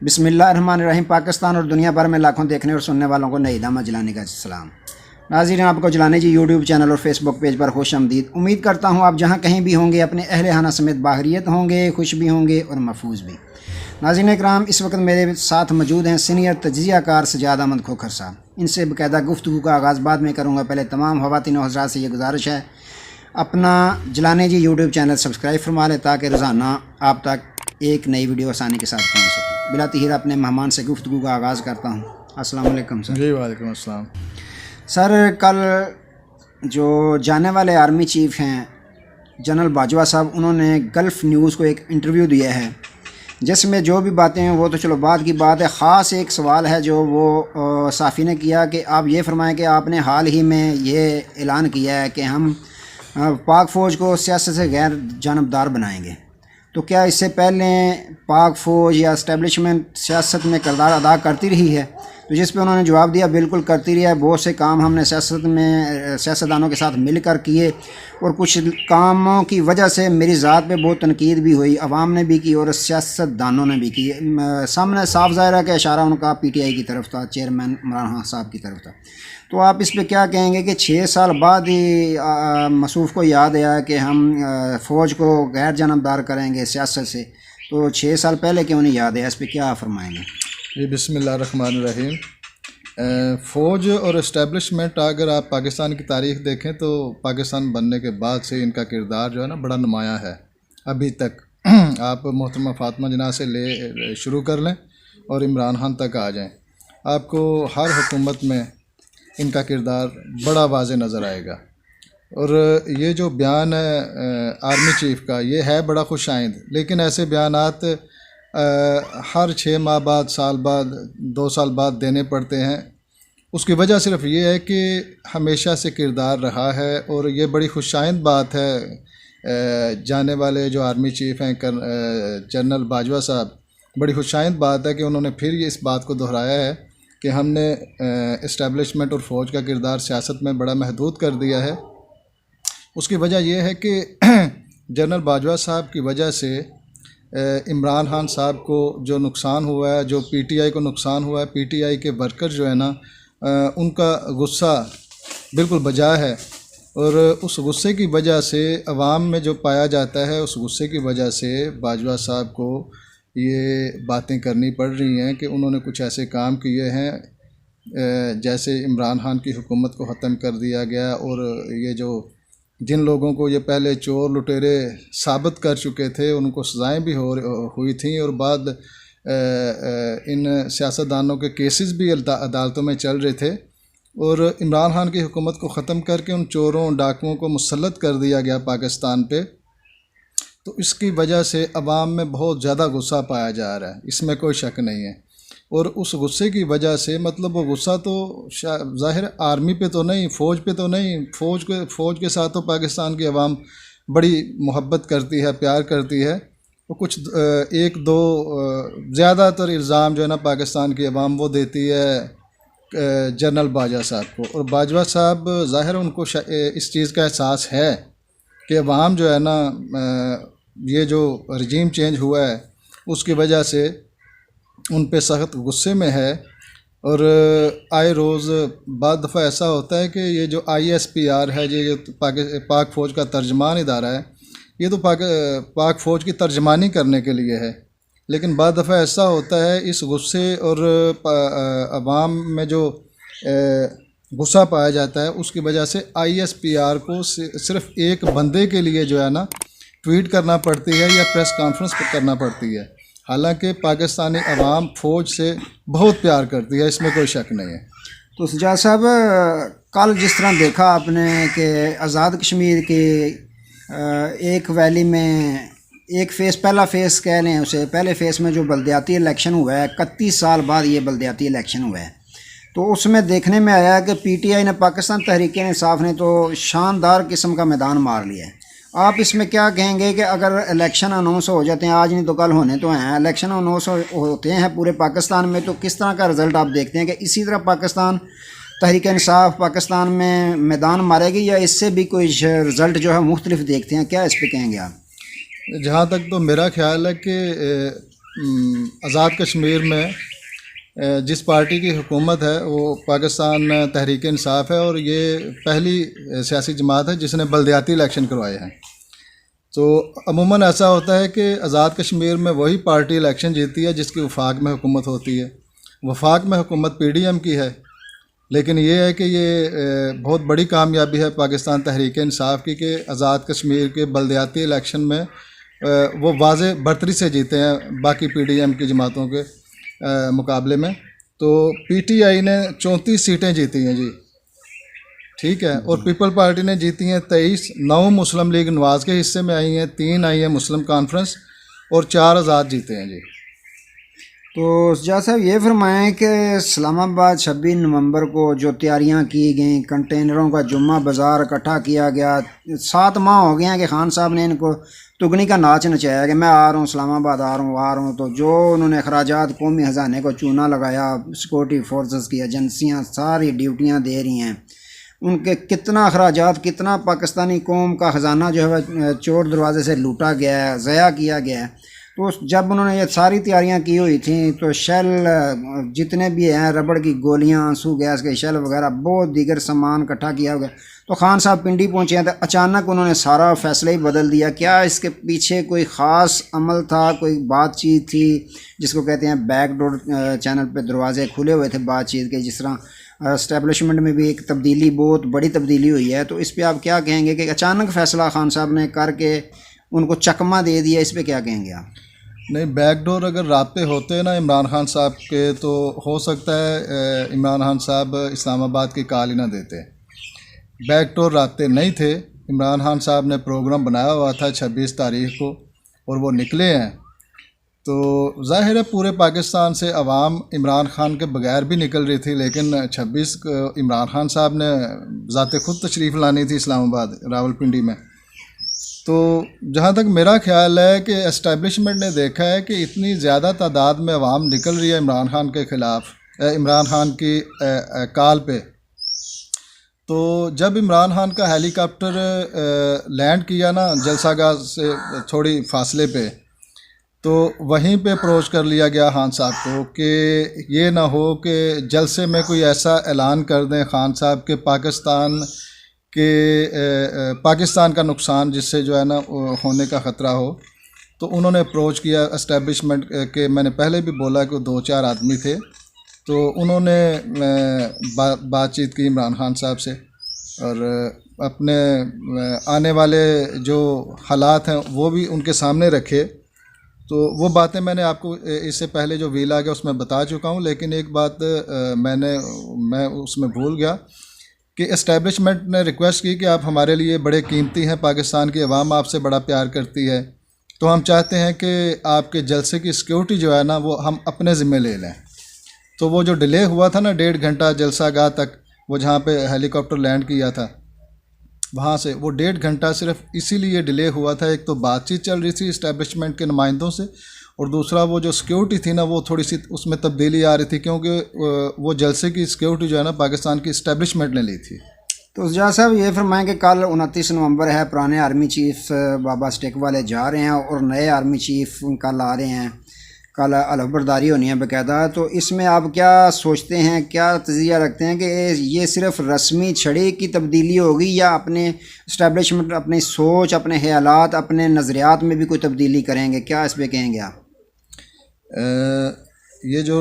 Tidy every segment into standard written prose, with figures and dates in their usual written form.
बिस्मिल्लाहिर्रहमानिर्रहीम। पाकिस्तान और दुनिया भर में लाखों देखने और सुनने वालों को नई दामा जलाने का सलाम। नाज़रीन, आपको जलाने जी यूट्यूब चैनल और फेसबुक पेज पर खुश आमदीद। उम्मीद करता हूँ आप जहाँ कहीं भी होंगे अपने अहले खाना समेत बाहरियत होंगे, खुश भी होंगे और महफूज भी। नाज़रीन इकराम, इस वक्त मेरे साथ मौजूद हैं सीनियर तजियाकार सजाद अहमद खोखर साहब। इनसे बाकायदा गुफ्तगू का आगाज़ बाद में करूँगा। पहले तमाम ख़वातीन और हज़रात से ये गुजारिश है, अपना जलाने जी यूट्यूब चैनल सब्सक्राइब फरमा लें ताकि रोज़ाना आप तक एक नई वीडियो आसानी के साथ पहुँच सके। बिला तहीर अपने मेहमान से गुफ्तगू का आगाज़ करता हूँ। अस्सलाम वालेकुम सर। जी वालेकुम अस्सलाम। सर, कल जो जाने वाले आर्मी चीफ़ हैं जनरल बाजवा साहब, उन्होंने गल्फ़ न्यूज़ को एक इंटरव्यू दिया है जिसमें जो भी बातें हैं वो तो चलो बाद की बात है। ख़ास एक सवाल है जो वो साफ़ी ने किया कि आप ये फरमाएं कि आपने हाल ही में ये ऐलान किया है कि हम पाक फ़ौज को सियासत से गैर जानबदार बनाएंगे, तो क्या इससे पहले पाक फ़ौज या इस्टेब्लिशमेंट सियासत में किरदार अदा करती रही है? तो जिस पे उन्होंने जवाब दिया, बिल्कुल करती रही है। बहुत से काम हमने सियासतदानों के साथ मिलकर किए और कुछ कामों की वजह से मेरी ज़ात पे बहुत तनकीद भी हुई, अवाम ने भी की और सियासतदानों ने भी की। सामने साफ ज़ाहिर है कि इशारा उनका PTI की तरफ था, चेयरमैन इमरान खान साहब की तरफ था। तो आप इस पे क्या कहेंगे कि 6 साल बाद ही मसूफ़ को याद आया कि हम फ़ौज को गैर जानबदार करेंगे सियासत से, तो 6 साल पहले क्यों नहीं याद आया? इस पर क्या फरमाएंगे? जी बिस्मिल्लाहिर्रहमानिर्रहीम। फ़ौज और इस्टेब्लिशमेंट, अगर आप पाकिस्तान की तारीख़ देखें तो पाकिस्तान बनने के बाद से इनका किरदार जो है ना बड़ा नुमाया है अभी तक। आप मोहतरमा फ़ातिमा जना से ले शुरू कर लें और इमरान खान तक आ जाएं, आपको हर हुकूमत में इनका किरदार बड़ा वाज़े नज़र आएगा। और ये जो बयान है आर्मी चीफ़ का, ये है बड़ा खुशाइंद, लेकिन ऐसे बयानात हर 6 माह बाद, साल बाद, 2 साल बाद देने पड़ते हैं। उसकी वजह सिर्फ ये है कि हमेशा से किरदार रहा है और ये बड़ी खुशाइंद बात है। जाने वाले जो आर्मी चीफ़ हैं जनरल बाजवा साहब, बड़ी खुशाइंद बात है कि उन्होंने फिर ये इस बात को दोहराया है कि हमने इस्टेब्लिशमेंट और फ़ौज का किरदार सियासत में बड़ा महदूद कर दिया है। उसकी वजह यह है कि जनरल बाजवा साहब की वजह से इमरान खान साहब को जो नुकसान हुआ है, जो PTI को नुकसान हुआ है, PTI के वर्कर जो है ना, उनका गुस्सा बिल्कुल बजा है। और उस गुस्से की वजह से अवाम में जो पाया जाता है, उस गुस्से की वजह से बाजवा साहब को ये बातें करनी पड़ रही हैं कि उन्होंने कुछ ऐसे काम किए हैं जैसे इमरान खान की हुकूमत को ख़त्म कर दिया गया, और ये जो जिन लोगों को ये पहले चोर लुटेरे साबित कर चुके थे उनको सज़ाएं भी हुई थी, और बाद इन सियासतदानों के केसेस भी अदालतों में चल रहे थे, और इमरान खान की हुकूमत को ख़त्म करके उन चोरों डाकुओं को मुसल्लत कर दिया गया पाकिस्तान पे। तो इसकी वजह से अवाम में बहुत ज़्यादा गुस्सा पाया जा रहा है, इसमें कोई शक नहीं है। और उस गुस्से की वजह से, मतलब वो गुस्सा तो ज़ाहिर आर्मी पे तो नहीं, फ़ौज पे तो नहीं, फ़ौज के साथ तो पाकिस्तान की अवाम बड़ी मोहब्बत करती है, प्यार करती है। वो कुछ एक दो ज़्यादातर इल्ज़ाम जो है ना पाकिस्तान की अवाम वो देती है जनरल बाजवा साहब को, और बाजवा साहब ज़ाहिर उनको इस चीज़ का एहसास है कि अवाम जो है ना, ये जो रजीम चेंज हुआ है उसकी वजह से उन पे सख्त गुस्से में है। और आए रोज़ बाद दफ़ा ऐसा होता है कि ये जो ISPR है, ये जो पाक फ़ौज का तर्जमान इदारा है, ये तो पाक फ़ौज की तर्जमानी करने के लिए है, लेकिन बाद दफ़ा ऐसा होता है इस गुस्से और अवाम में जो गुस्सा पाया जाता है उसकी वजह से ISPR को सिर्फ एक बंदे के लिए जो है ना ट्वीट करना पड़ती है या प्रेस कॉन्फ्रेंस करना पड़ती है। हालांकि पाकिस्तानी अवाम फ़ौज से बहुत प्यार करती है, इसमें कोई शक नहीं है। तो सजाद साहब, कल जिस तरह देखा आपने कि आज़ाद कश्मीर के एक वैली में एक पहला फ़ेज़ कह लें उसे, पहले फ़ेज़ में जो बलदियाती इलेक्शन हुआ है, 31 साल बाद ये बलदियाती इलेक्शन हुआ है, तो उसमें देखने में आया कि PTI ने, पाकिस्तान तहरीक इंसाफ ने तो शानदार किस्म का मैदान मार लिया है। आप इसमें क्या कहेंगे कि अगर इलेक्शन अनाउंस हो जाते हैं, आज नहीं तो कल होने तो हैं, इलेक्शन अनाउंस होते हैं पूरे पाकिस्तान में, तो किस तरह का रिज़ल्ट आप देखते हैं कि इसी तरह पाकिस्तान तहरीक इंसाफ पाकिस्तान में मैदान मारेगी, या इससे भी कोई रिज़ल्ट जो है मुख्तलिफ देखते हैं? क्या इस पर कहेंगे आप? जहाँ तक तो मेरा ख्याल है कि आज़ाद कश्मीर में जिस पार्टी की हुकूमत है वो पाकिस्तान तहरीक इंसाफ है, और ये पहली सियासी जमात है जिसने बलदियाती इलेक्शन करवाए हैं। तो अमूमन ऐसा होता है कि आज़ाद कश्मीर में वही पार्टी इलेक्शन जीतती है जिसकी वफाक में हुकूमत होती है। वफाक में हुकूमत PDM की है, लेकिन ये है कि ये बहुत बड़ी कामयाबी है पाकिस्तान तहरीक इंसाफ की कि आज़ाद कश्मीर के बलदियाती इलेक्शन में वो वाज़े बर्तरी से जीते हैं बाकी PDM की जमातों के मुकाबले में। तो PTI ने 34 सीटें जीती हैं जी, ठीक है, और पीपल पार्टी ने जीती हैं 23। 9 मुस्लिम लीग नवाज़ के हिस्से में आई हैं, 3 आई हैं मुस्लिम कॉन्फ्रेंस, और 4 आज़ाद जीते हैं जी। तो जज साहब ये फरमाएं कि इस्लामाबाद 26 नवंबर को जो तैयारियां की गई, कंटेनरों का जुम्मा बाज़ार इकट्ठा किया गया, 7 माह हो गए हैं कि खान साहब ने इनको तुगनी का नाच नचाया कि मैं आ रहा हूँ इस्लामाबाद, आ रहा हूँ। तो जो उन्होंने अखराजात कौमी ख़जाने को चूना लगाया, सिक्योरिटी फोर्सेस की एजेंसियाँ सारी ड्यूटियाँ दे रही हैं, उनके कितना अखराजात, कितना पाकिस्तानी कौम का ख़जाना जो है चोर दरवाजे से लूटा गया है, ज़या किया गया है। तो जब उन्होंने ये सारी तैयारियां की हुई थी तो शेल जितने भी हैं, रबड़ की गोलियां, आंसू गैस के शेल वगैरह, बहुत दीगर सामान इकट्ठा किया हुआ। तो खान साहब पिंडी पहुंचे हैं तो अचानक उन्होंने सारा फैसला ही बदल दिया। क्या इसके पीछे कोई ख़ास अमल था, कोई बातचीत थी जिसको कहते हैं बैकडोर चैनल पे दरवाजे खुले हुए थे बातचीत के? जिस तरह इस्टेब्लिशमेंट में भी एक तब्दीली, बहुत बड़ी तब्दीली हुई है, तो इस पर आप क्या कहेंगे कि अचानक फ़ैसला खान साहब ने करके उनको चकमा दे दिया, इस पर क्या कहेंगे आप? नहीं, बैकडोर अगर राब्ते होते ना इमरान खान साहब के, तो हो सकता है इमरान खान साहब इस्लामाबाद की कॉल ही ना देते। बैकडोर राब्ते नहीं थे। इमरान खान साहब ने प्रोग्राम बनाया हुआ था 26 तारीख को, और वो निकले हैं। तो ज़ाहिर है पूरे पाकिस्तान से अवाम इमरान खान के बगैर भी निकल रही थी, लेकिन 26 को इमरान खान साहब ने ज़ाते ख़ुद तशरीफ़ लानी थी इस्लामाबाद, रावलपिंडी में। तो जहाँ तक मेरा ख्याल है कि एस्टेब्लिशमेंट ने देखा है कि इतनी ज़्यादा तादाद में अवाम निकल रही है इमरान खान के ख़िलाफ़, इमरान खान की कॉल पे। तो जब इमरान खान का हेलीकॉप्टर लैंड किया ना जलसागाह से थोड़ी फासले पे, तो वहीं पे अप्रोच कर लिया गया खान साहब को कि ये ना हो कि जलसे में कोई ऐसा ऐलान कर दें खान साहब के पाकिस्तान का नुकसान जिससे जो है ना होने का ख़तरा हो। तो उन्होंने अप्रोच किया एस्टेब्लिशमेंट के। मैंने पहले भी बोला कि 2-4 आदमी थे, तो उन्होंने बातचीत की इमरान खान साहब से, और अपने आने वाले जो हालात हैं वो भी उनके सामने रखे। तो वो बातें मैंने आपको इससे पहले जो वील आ गया उसमें बता चुका हूँ, लेकिन एक बात मैं उसमें भूल गया कि इस्टेब्लिशमेंट ने रिक्वेस्ट की कि आप हमारे लिए बड़े कीमती हैं, पाकिस्तान की अवाम आपसे बड़ा प्यार करती है, तो हम चाहते हैं कि आपके जलसे की सिक्योरिटी जो है ना वो हम अपने ज़िम्मे ले लें। तो वो जो डिले हुआ था ना 1.5 घंटा जलसागाह तक, वो जहाँ पे हेलीकॉप्टर लैंड किया था वहाँ से, वो 1.5 घंटा सिर्फ इसीलिए डिले हुआ था। एक तो बातचीत चल रही थी इस्टेब्लिशमेंट के नुमाइंदों से, और दूसरा वो जो सिक्योरिटी थी ना वो थोड़ी सी उसमें तब्दीली आ रही थी, क्योंकि वो जलसे की सिक्योरिटी जो है ना पाकिस्तान की इस्टेब्लिशमेंट ने ली थी। तो जज साहब ये फरमाएँ कि कल 29 नवंबर है, पुराने आर्मी चीफ बाबा स्टेक वाले जा रहे हैं और नए आर्मी चीफ कल आ रहे हैं, कल अलहबरदारी होनी है बाकायदा। तो इसमें आप क्या सोचते हैं, क्या तज़िया रखते हैं कि ये सिर्फ रस्मी छड़ी की तब्दीली होगी या अपने इस्टेब्लिशमेंट अपनी सोच, अपने ख्यालात, अपने नज़रियात में भी कोई तब्दीली करेंगे? क्या इस पर कहेंगे आप? ये जो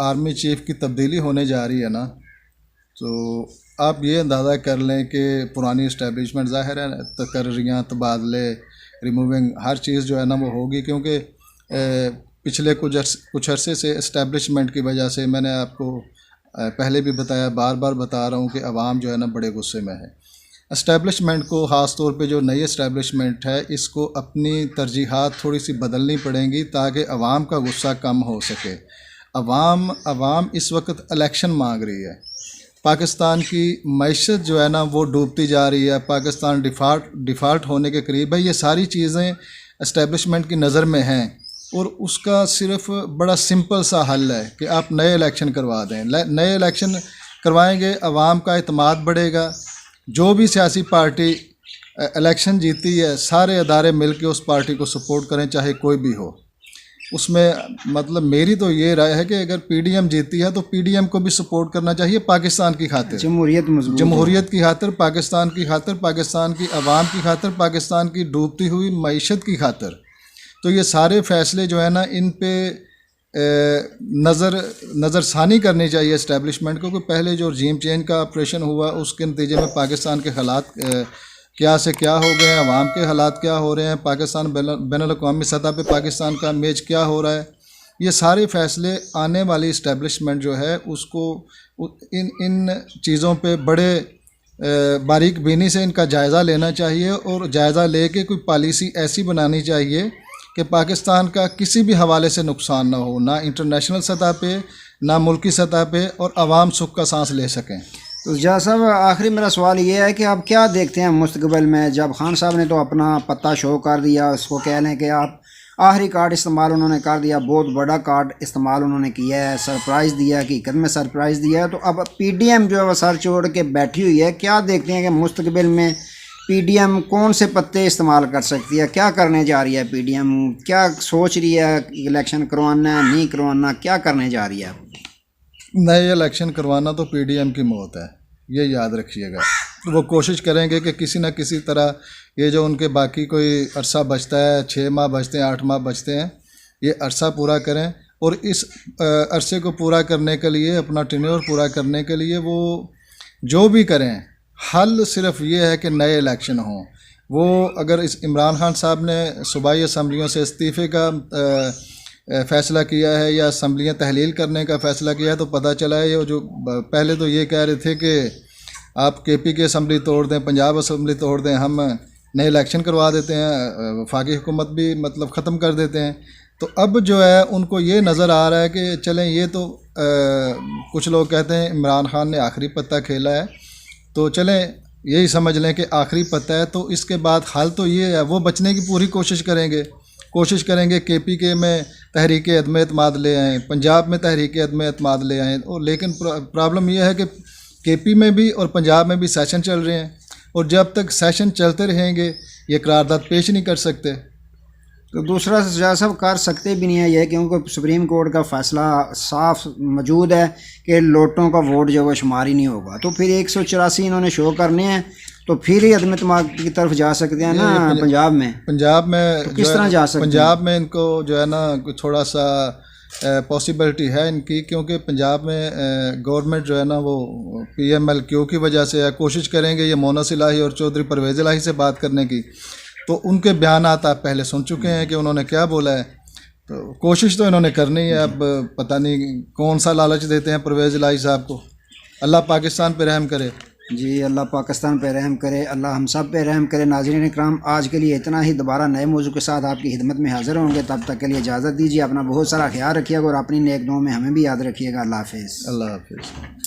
आर्मी चीफ की तब्दीली होने जा रही है ना, तो आप ये अंदाज़ा कर लें कि पुरानी इस्टेब्लिशमेंट ज़ाहिर है तकर्रियाँ, तबादले, रिमूविंग, हर चीज़ जो है ना वो होगी, क्योंकि पिछले कुछ अरसे से इस्टेब्लिशमेंट की वजह से, मैंने आपको पहले भी बताया, बार बार बता रहा हूँ कि अवाम जो है ना बड़े गुस्से में है। इस्टेब्लिशमेंट को, ख़ास तौर पे जो नई इस्टेब्लिशमेंट है, इसको अपनी तरजीहात थोड़ी सी बदलनी पड़ेंगी ताकि अवाम का गुस्सा कम हो सके। अवाम इस वक्त इलेक्शन मांग रही है। पाकिस्तान की मईशत जो है ना वो डूबती जा रही है, पाकिस्तान डिफ़ाल्ट होने के करीब है। ये सारी चीज़ें इस्टेब्लिशमेंट की नज़र में हैं, और उसका सिर्फ बड़ा सिंपल सा हल है कि आप नए इलेक्शन करवा दें। नए इलेक्शन करवाएंगे, अवाम का एतमाद बढ़ेगा। जो भी सियासी पार्टी इलेक्शन जीती है, सारे अदारे मिल के उस पार्टी को सपोर्ट करें, चाहे कोई भी हो। उसमें मतलब मेरी तो ये राय है कि अगर पीडीएम जीती है तो पीडीएम को भी सपोर्ट करना चाहिए पाकिस्तान की खातिर, जमहूरियत मजबूत जमहूरियत की खातिर, पाकिस्तान की खातिर, पाकिस्तान की आवाम की खातिर, पाकिस्तान की डूबती हुई मईशत की खातिर। तो ये सारे फैसले जो है ना, इन पे नज़रसानी करनी चाहिए इस्टेब्लिशमेंट को कि पहले जो रजीम चेंज का ऑपरेशन हुआ उसके नतीजे में पाकिस्तान के हालात क्या से क्या हो गए हैं, अवाम के हालात क्या हो रहे हैं, पाकिस्तान बैनुल-अक़वामी सतह पे पाकिस्तान का इमेज क्या हो रहा है। ये सारे फैसले आने वाली इस्टेब्लिशमेंट जो है उसको इन चीज़ों पे बड़े बारीक बीनी से इनका जायज़ा लेना चाहिए और जायज़ा लेके कोई पॉलिसी ऐसी बनानी चाहिए कि पाकिस्तान का किसी भी हवाले से नुकसान ना हो, ना इंटरनेशनल सतह पे, ना मुल्की सतह पे, और आवाम सुख का सांस ले सकें। तो जहाँ साहब आखिरी मेरा सवाल ये है कि आप क्या देखते हैं मुस्तकबिल में, जब खान साहब ने तो अपना पत्ता शो कर दिया, उसको कह लें कि आप आखिरी कार्ड इस्तेमाल उन्होंने कर दिया, बहुत बड़ा कार्ड इस्तेमाल उन्होंने किया है, सरप्राइज़ दिया, हकीकत में सरप्राइज़ दिया है। तो अब पीडीएम जो है वो सर छोड़ के बैठी हुई है, क्या देखते हैं कि मुस्तकबिल में पीडीएम कौन से पत्ते इस्तेमाल कर सकती है, क्या करने जा रही है पीडीएम, क्या सोच रही है, इलेक्शन करवाना है नहीं करवाना, क्या करने जा रही है? नए इलेक्शन करवाना तो पीडीएम की मौत है, ये याद रखिएगा। वो कोशिश करेंगे कि किसी न किसी तरह ये जो उनके बाकी कोई अरसा बचता है, 6 माह बचते हैं, 8 माह बचते हैं, ये अरसा पूरा करें, और इस अरसे को पूरा करने के लिए, अपना टेन्योर पूरा करने के लिए वो जो भी करें, हल सिर्फ ये है कि नए इलेक्शन हों। वो अगर इस इमरान खान साहब ने सूबाई असम्बलियों से इस्तीफ़े का फ़ैसला किया है या असम्बलियाँ तहलील करने का फ़ैसला किया है, तो पता चला है ये जो पहले तो ये कह रहे थे कि आप केपी की असम्बली तोड़ दें, पंजाब असम्बली तोड़ दें, हम नए इलेक्शन करवा देते हैं, वफाकी हुकूमत भी मतलब ख़त्म कर देते हैं। तो अब जो है उनको ये नज़र आ रहा है कि चलें, ये तो कुछ लोग कहते हैं इमरान खान ने आखिरी पत्ता खेला है, तो चलें यही समझ लें कि आखिरी पत्ता है। तो इसके बाद हल तो ये है, वो बचने की पूरी कोशिश करेंगे केपी के में तहरीक अदम एतमाद ले आएँ, पंजाब में तहरीक अदम एतमाद ले आएँ। और लेकिन प्रॉब्लम यह है कि केपी में भी और पंजाब में भी सेशन चल रहे हैं, और जब तक सेशन चलते रहेंगे ये करारदाद पेश नहीं कर सकते। तो दूसरा जज साहब कर सकते भी नहीं है ये, क्योंकि सुप्रीम कोर्ट का फैसला साफ मौजूद है कि लोटों का वोट जो है शुमार ही नहीं होगा। तो फिर 184 इन्होंने शो करने हैं, तो फिर ही अदम एतमाद की तरफ जा सकते हैं ना पंजाब में। तो किस तरह जा सकते हैं पंजाब में? इनको जो है ना थोड़ा सा पॉसिबिलिटी है इनकी, क्योंकि पंजाब में गवर्नमेंट जो है ना वो PMLQ की वजह से है। कोशिश करेंगे ये मोनस इलाही और चौधरी परवेज़ इलाही से बात करने की, तो उनके बयानात आप पहले सुन चुके हैं कि उन्होंने क्या बोला है। तो कोशिश तो इन्होंने करनी है, अब पता नहीं कौन सा लालच देते हैं परवेज़ इलाही साहब को। अल्लाह पाकिस्तान पे रहम करे। जी, अल्लाह पाकिस्तान पे रहम करे, अल्लाह हम सब पे रहम करे। नाज़रीन इकराम, आज के लिए इतना ही। दोबारा नए मौजू के साथ आपकी खिदमत में हाज़िर होंगे, तब तक के लिए इजाज़त दीजिए। अपना बहुत सारा ख्याल रखिएगा और अपनी नेक दुआओं में हमें भी याद रखिएगा। अल्लाह हाफ़िज़। अल्लाह हाफ़िज़।